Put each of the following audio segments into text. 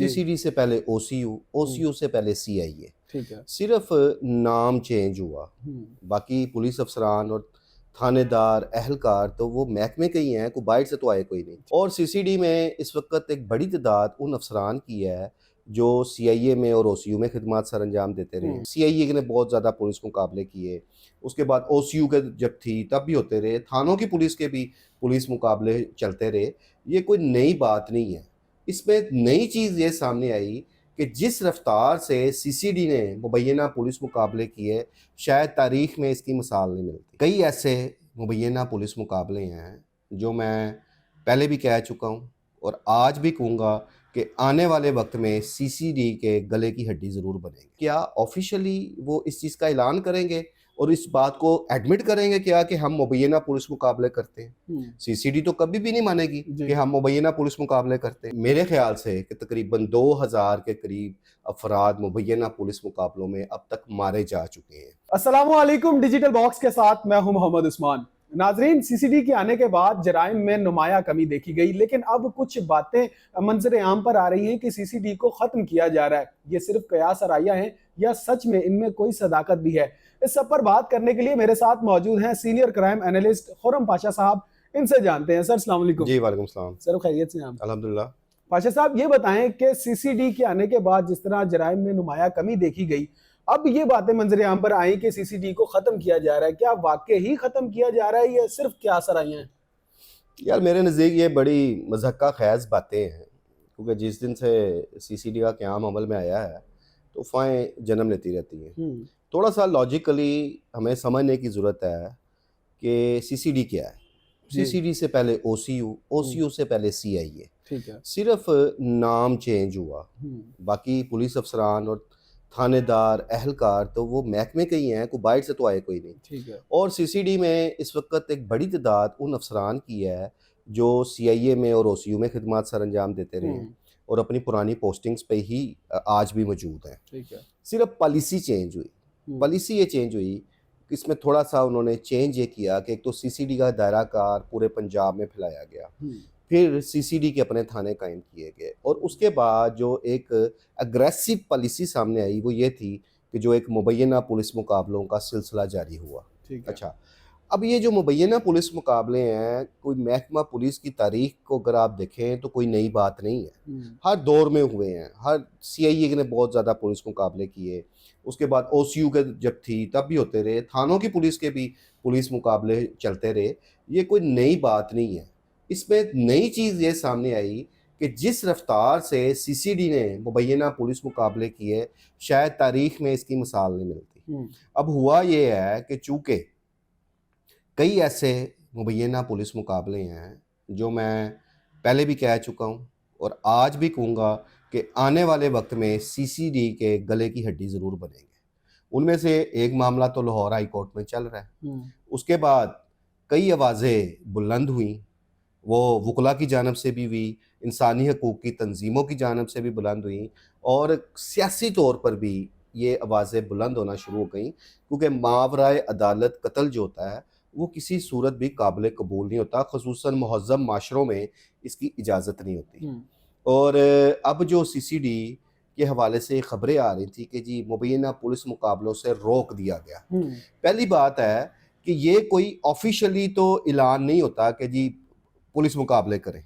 CCD से पहले ओसीयू, ओसीयू से पहले सीआईए। ठीक है। सिर्फ नाम चेंज हुआ, बाकी पुलिस अफसरान और थानेदार एहलकार तो वो महकमे के ही हैं, कोई बाहर से तो आए कोई नहीं। और सीसीडी में इस वक्त एक बड़ी तादाद उन अफसरान की है जो सीआईए में और ओसीयू में खिदमत सर अंजाम देते रहे। सीआईए ने बहुत ज़्यादा पुलिस मुकाबले किए, उसके बाद ओसीयू के जब थी तब भी होते रहे, थानों की पुलिस के भी पुलिस मुकाबले चलते रहे। ये कोई नई बात नहीं है। इसमें नई चीज़ ये सामने आई कि जिस रफ्तार से सीसीडी ने मुबैना पुलिस मुकाबले किए, शायद तारीख में इसकी मिसाल नहीं मिलती। कई ऐसे मुबैना पुलिस मुकाबले हैं जो मैं पहले भी कह चुका हूँ और आज भी कहूँगा कि आने वाले वक्त में सीसीडी के गले की हड्डी ज़रूर बनेगी। क्या ऑफिशियली वो इस चीज़ का ऐलान करेंगे और इस बात को एडमिट करेंगे क्या कि हम मुबैना पुलिस मुकाबले करते हैं? सीसीडी तो कभी भी नहीं मानेगी कि हम मुबैना पुलिस मुकाबले करते हैं। मेरे ख्याल से कि तकरीबन 2000 के करीब अफराद मुबैना पुलिस मुकाबलों में अब तक मारे जा चुके हैं। अस्सलाम वालेकुम, डिजिटल बॉक्स के साथ मैं हूं मोहम्मद उस्मान। नाजरीन, सीसीडी के आने के बाद जराइम में नुमाया कमी देखी गई, लेकिन अब कुछ बातें मंजर आम पर आ रही हैं कि सीसीडी को खत्म किया जा रहा है। ये सिर्फ कयास आराइया हैं या सच में इनमें कोई सदाकत भी है? इस सब पर बात करने के लिए मेरे साथ मौजूद हैं senior crime analyst Khurram Pasha साहब। इनसे जानते हैं। सर अस्सलाम वालेकुम। जी वालेकुम सलाम। सर खैरियत से हैं आप? अल्हम्दुलिल्लाह। पाशा साहब, ये बताएं कि सीसीडी के आने के बाद जिस तरह जराइम में नुमाया कमी देखी गई, अब ये बातें मंजर आम पर आई कि सीसीडी को खत्म किया जा रहा है। क्या वाकई ही खत्म किया जा रहा है या सिर्फ क्या सराइयां हैं? यार मेरे नज़दीक ये बड़ी मज़क्का खैज़ बातें हैं, क्योंकि जिस दिन से सीसीडी का क़याम अमल में आया है तो अफ़वाहें जन्म लेती रहती हैं। थोड़ा सा लॉजिकली हमें समझने की ज़रूरत है कि सीसीडी क्या है। सीसीडी से पहले ओसीयू, ओसीयू से पहले सीआईए। ठीक है। सिर्फ नाम चेंज हुआ, बाकी पुलिस अफसरान और थानेदार एहलकार तो वो महकमे के ही हैं, कोई बाहर से तो आए कोई नहीं। ठीक है। और सीसीडी में इस वक्त एक बड़ी तादाद उन अफसरान की है जो सीआईए में और ओसीयू में खिदमत सर अंजाम देते रहे और अपनी पुरानी पोस्टिंग्स पे ही आज भी मौजूद हैं। ठीक है। सिर्फ पॉलिसी चेंज हुई, पॉलिसी ये चेंज हुई कि इसमें थोड़ा सा उन्होंने चेंज ये किया कि एक तो सीसीडी का दायरा कार पूरे पंजाब में फैलाया गया, फिर सीसीडी के अपने थाने कायम किए गए, और उसके बाद जो एक अग्रेसिव पॉलिसी सामने आई वो ये थी कि जो एक मुबैना पुलिस मुकाबलों का सिलसिला जारी हुआ। अच्छा, अब ये जो मुबैना पुलिस मुकाबले हैं, कोई महकमा पुलिस की तारीख को अगर आप देखें तो कोई नई बात नहीं है। हर दौर में हुए हैं, हर सीआईए ने बहुत ज़्यादा पुलिस मुकाबले किए, उसके बाद ओसीयू के जब थी तब भी होते रहे, थानों की पुलिस के भी पुलिस मुकाबले चलते रहे। ये कोई नई बात नहीं है। इसमें नई चीज़ ये सामने आई कि जिस रफ्तार से सीसीडी ने मुबैना पुलिस मुकाबले किए, शायद तारीख में इसकी मिसाल नहीं मिलती। अब हुआ ये है कि चूँकि कई ऐसे मुबैना पुलिस मुकाबले हैं जो मैं पहले भी कह चुका हूँ और आज भी कहूँगा कि आने वाले वक्त में सीसीडी के गले की हड्डी ज़रूर बनेंगे। उनमें से एक मामला तो लाहौर हाई कोर्ट में चल रहा है, उसके बाद कई आवाज़ें बुलंद हुई, वो वकला की जानब से भी हुई, इंसानी हकूक़ की तंजीमों की जानब से भी बुलंद हुई, और सियासी तौर पर भी ये आवाज़ें बुलंद होना शुरू हो गई, क्योंकि मावराए अदालत कत्ल जो होता है वो किसी सूरत भी काबिल कबूल नहीं होता, ख़ुसूसन मुहज़्ज़म माशरों में इसकी इजाज़त नहीं होती। और अब जो सीसीडी के हवाले से ख़बरें आ रही थी कि जी मुबैना पुलिस मुकाबलों से रोक दिया गया। पहली बात है कि ये कोई ऑफिशियली तो ऐलान नहीं होता कि जी पुलिस मुकाबले करें।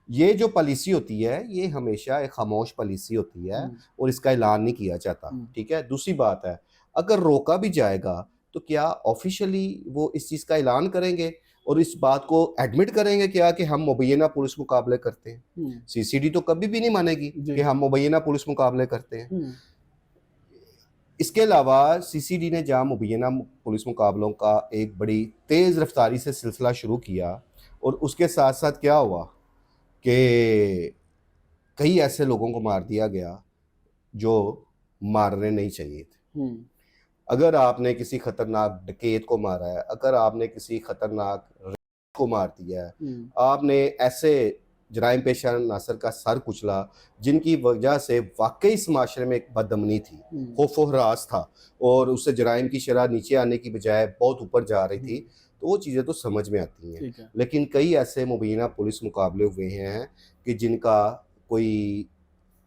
ये जो पॉलिसी होती है ये हमेशा एक खामोश पॉलिसी होती है और इसका ऐलान नहीं किया जाता। ठीक है। दूसरी बात है, अगर रोका भी जाएगा तो क्या ऑफिशियली वो इस चीज़ का ऐलान करेंगे और इस बात को एडमिट करेंगे क्या कि हम मुबैना पुलिस मुकाबले करते हैं? सीसीडी तो कभी भी नहीं मानेगी कि हम मुबैना पुलिस मुकाबले करते हैं। इसके अलावा सीसीडी ने जहाँ मुबैना पुलिस मुकाबलों का एक बड़ी तेज़ रफ्तारी से सिलसिला शुरू किया, और उसके साथ साथ क्या हुआ कि कई ऐसे लोगों को मार दिया गया जो मारने नहीं चाहिए थे। अगर आपने किसी खतरनाक डकैत को मारा है, अगर आपने किसी खतरनाक को मार दिया है, आपने ऐसे जराइम पेशा नासर का सर कुचला जिनकी वजह से वाकई इस माशरे में एक बदअमनी थी, खौफ व हरास था, और उससे जराइम की शरह नीचे आने की बजाय बहुत ऊपर जा रही थी, तो वो चीज़ें तो समझ में आती हैं। लेकिन कई ऐसे मुबैना पुलिस मुकाबले हुए हैं कि जिनका कोई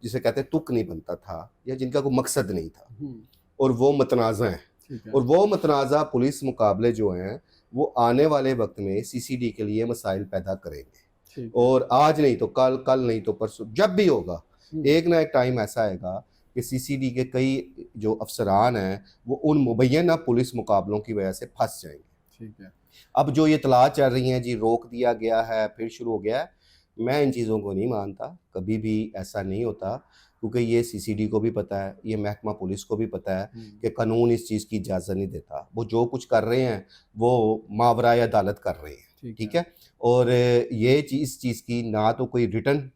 जिसे कहते हैं तुक नहीं बनता था या जिनका कोई मकसद नहीं था, हम्म, और वो मतनाज़ा हैं। ठीक है। और वो मतनाज़ा पुलिस मुकाबले जो हैं वो आने वाले वक्त में सीसीडी के लिए मसाइल पैदा करेंगे, ठीक है। और आज नहीं तो कल, कल नहीं तो परसों, जब भी होगा हम्म, एक ना एक टाइम ऐसा आएगा कि सीसीडी के कई जो अफसरान हैं वो उन मुबैना पुलिस मुकाबलों की वजह से फंस जाएंगे। ठीक है। अब जो ये इतलात चल रही हैं जी रोक दिया गया है फिर शुरू हो गया है, मैं इन चीज़ों को नहीं मानता, कभी भी ऐसा नहीं होता, क्योंकि ये सीसीडी को भी पता है, ये महकमा पुलिस को भी पता है कि कानून इस चीज़ की इजाज़त नहीं देता। वो जो कुछ कर रहे हैं वो मावराए अदालत कर रहे हैं, ठीक है। और ये इस चीज़ की ना तो कोई रिटर्न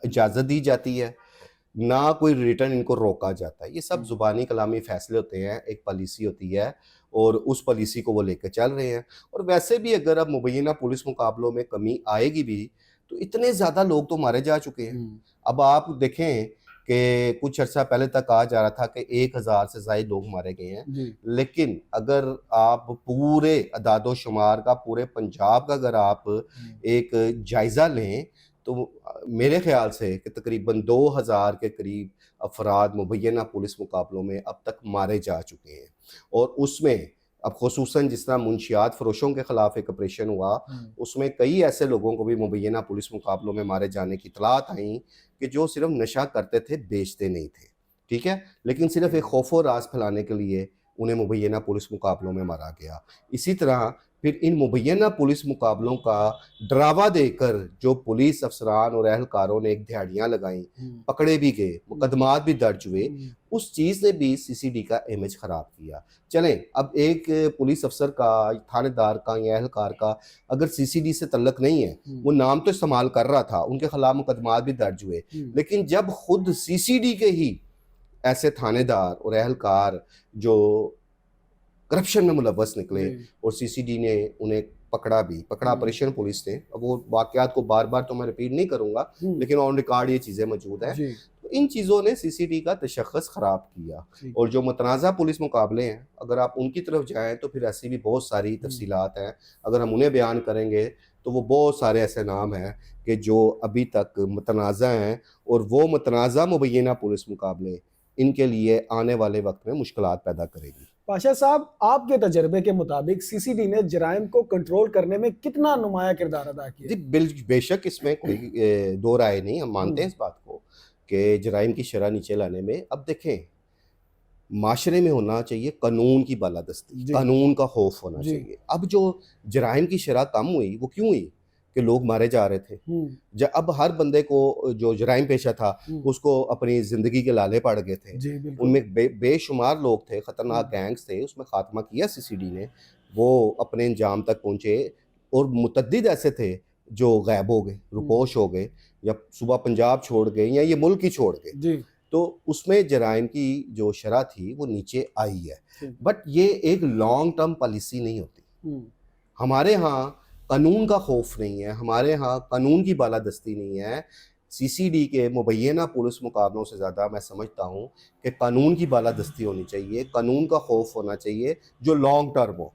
इजाज़त दी जाती है, ना कोई रिटर्न इनको रोका जाता है। ये सब ज़ुबानी कलामी फ़ैसले होते हैं, एक पॉलिसी होती है और उस पॉलिसी को वो लेकर चल रहे हैं। और वैसे भी अगर अब मुबैना पुलिस मुकाबलों में कमी आएगी भी तो इतने ज़्यादा लोग तो मारे जा चुके हैं। अब आप देखें कि कुछ अर्सा पहले तक कहा जा रहा था कि 1000 से ज़ायद लोग मारे गए हैं, लेकिन अगर आप पूरे अदादो शुमार का, पूरे पंजाब का अगर आप एक जायज़ा लें तो मेरे ख्याल से कि तकरीबन 2000 के करीब अफराद मुबैना पुलिस मुकाबलों में अब तक मारे जा चुके हैं। और उसमें अब खुसूसन जिस तरह मुंशियात फरोशों के ख़िलाफ़ एक ऑपरेशन हुआ, उसमें कई ऐसे लोगों को भी मुबैना पुलिस मुकाबलों में मारे जाने की इतलात आई कि जो सिर्फ नशा करते थे, बेचते नहीं थे, ठीक है, लेकिन सिर्फ एक खौफ व राज फैलाने के लिए उन्हें मुबैना पुलिस मुकाबलों में मारा गया। इसी तरह फिर इन मुबैना पुलिस मुकाबलों का डरावा देकर जो पुलिस अफसरान और अहलकारों ने एक दिहाड़ियाँ लगाईं, पकड़े भी गए, मुकदमात भी दर्ज हुए, उस चीज़ ने भी सीसीडी का इमेज ख़राब किया। चलें, अब एक पुलिस अफसर का, थानेदार का या अहलकार का अगर सीसीडी से तल्लक नहीं है, वो नाम तो इस्तेमाल कर रहा था, उनके खिलाफ मुकदमात भी दर्ज हुए, लेकिन जब खुद सीसीडी के ही ऐसे थानेदार और अहलकार जो करप्शन में मुलव्वस निकले और सीसीडी ने उन्हें पकड़ा ऑपरेशन पुलिस ने, अब वो वाकयात को बार बार तो मैं रिपीट नहीं करूंगा, लेकिन ऑन रिकॉर्ड ये चीज़ें मौजूद हैं, तो इन चीज़ों ने सीसीडी का तशख़्ख़ुस ख़राब किया। और जो मुतनाज़ा पुलिस मुकाबले हैं, अगर आप उनकी तरफ जाएँ तो फिर ऐसी भी बहुत सारी तफसीलात हैं, अगर हम उन्हें बयान करेंगे तो वो बहुत सारे ऐसे नाम हैं कि जो अभी तक मुतनाज़ा हैं, और वो मुतनाज़ा मुबैना पुलिस मुकाबले इनके लिए आने वाले वक्त में मुश्किलात पैदा करेगी। पाशा साहब, आपके तजर्बे के मुताबिक सीसीडी ने जराइम को कंट्रोल करने में कितना नुमाया किरदार अदा किया? जी बेशक इसमें कोई दो राय नहीं, हम मानते हैं इस बात को कि जराइम की शरह नीचे लाने में। अब देखें, माशरे में होना चाहिए कानून की बालादस्ती, कानून का खौफ होना चाहिए। अब जो जराइम की शरह कम हुई, वो क्यों हुई कि लोग मारे जा रहे थे। अब हर बंदे को जो जराइम पेशा था उसको अपनी ज़िंदगी के लाले पड़ गए थे, उनमें बेशुमार लोग थे, ख़तरनाक गैंग्स थे, उसमें खात्मा किया सीसीडी ने, वो अपने अंजाम तक पहुँचे। और मुतअद्दिद ऐसे थे जो गायब हो गए, रुपोश हो गए, या सुबह पंजाब छोड़ गए, या ये मुल्क ही छोड़ गए, तो उसमें जराइम की जो शरह थी वो नीचे आई है। बट ये एक लॉन्ग टर्म पॉलिसी नहीं होती। हमारे यहाँ कानून का खौफ नहीं है, हमारे यहाँ कानून की बालादस्ती नहीं है। सीसीडी के मुबैना पुलिस मुकाबलों से ज़्यादा मैं समझता हूँ कि कानून की बालादस्ती होनी चाहिए, कानून का खौफ होना चाहिए जो लॉन्ग टर्म हो।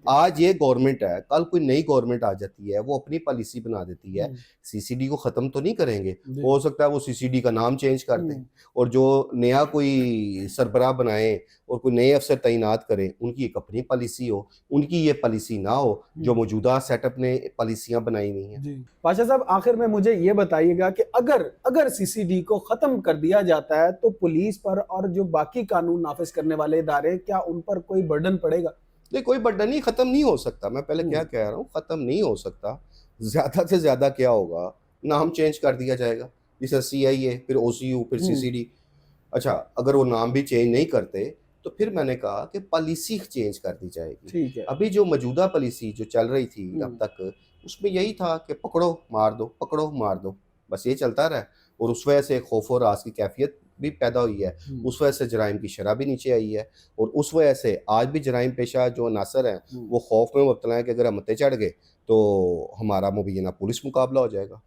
आज ये गवर्नमेंट है, कल कोई नई गवर्नमेंट आ जाती है, वो अपनी पॉलिसी बना देती है, सीसीडी को ख़त्म तो नहीं करेंगे, हो सकता है वो सीसीडी का नाम चेंज कर दें और जो नया कोई सरबराह बनाए और कोई नए अफसर तैनात करें, उनकी एक अपनी पॉलिसी हो, उनकी ये पॉलिसी ना हो जो मौजूदा सेटअप ने पॉलिसियाँ बनाई हुई हैं। पाशा साहब, आखिर में मुझे ये बताइएगा कि अगर सीसीडी को ख़त्म कर दिया जाता है तो पुलिस पर और जो बाकी कानून नाफिज करने वाले इदारे, क्या उन पर कोई बर्डन पड़ेगा? नहीं, कोई बर्डन नहीं, ख़त्म नहीं हो सकता। मैं पहले क्या कह रहा हूँ, ख़त्म नहीं हो सकता। ज़्यादा से ज़्यादा क्या होगा, नाम चेंज कर दिया जाएगा, जैसे CIA, फिर OCU, फिर CCD। अच्छा, अगर वो नाम भी चेंज नहीं करते तो फिर मैंने कहा कि पॉलिसी चेंज कर दी जाएगी। ठीक है। अभी जो मौजूदा पॉलिसी जो चल रही थी अब तक, उसमें यही था कि पकड़ो मार दो, पकड़ो मार दो, बस ये चलता रहा, और उस वजह से खौफ और राज की कैफियत भी पैदा हुई है, उस वजह से जराइम की शरह भी नीचे आई है, और उस वजह से आज भी जराइम पेशा जो अनासर हैं वो खौफ में मुब्तला है कि अगर हम मत्ते चढ़ गए तो हमारा मुबैना पुलिस मुकाबला हो जाएगा।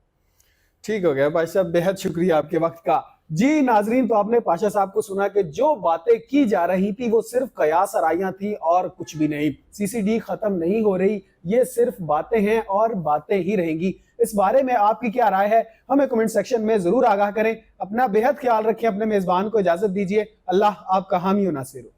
ठीक हो गया भाई साहब, बेहद शुक्रिया आपके वक्त का। जी नाजरीन, तो आपने पाशा साहब को सुना कि जो बातें की जा रही थी वो सिर्फ कयास आराइयां थी और कुछ भी नहीं। सीसीडी खत्म नहीं हो रही, ये सिर्फ बातें हैं और बातें ही रहेंगी। इस बारे में आपकी क्या राय है, हमें कमेंट सेक्शन में जरूर आगाह करें। अपना बेहद ख्याल रखें, अपने मेजबान को इजाजत दीजिए। अल्लाह आपका हामी व नासिर हो।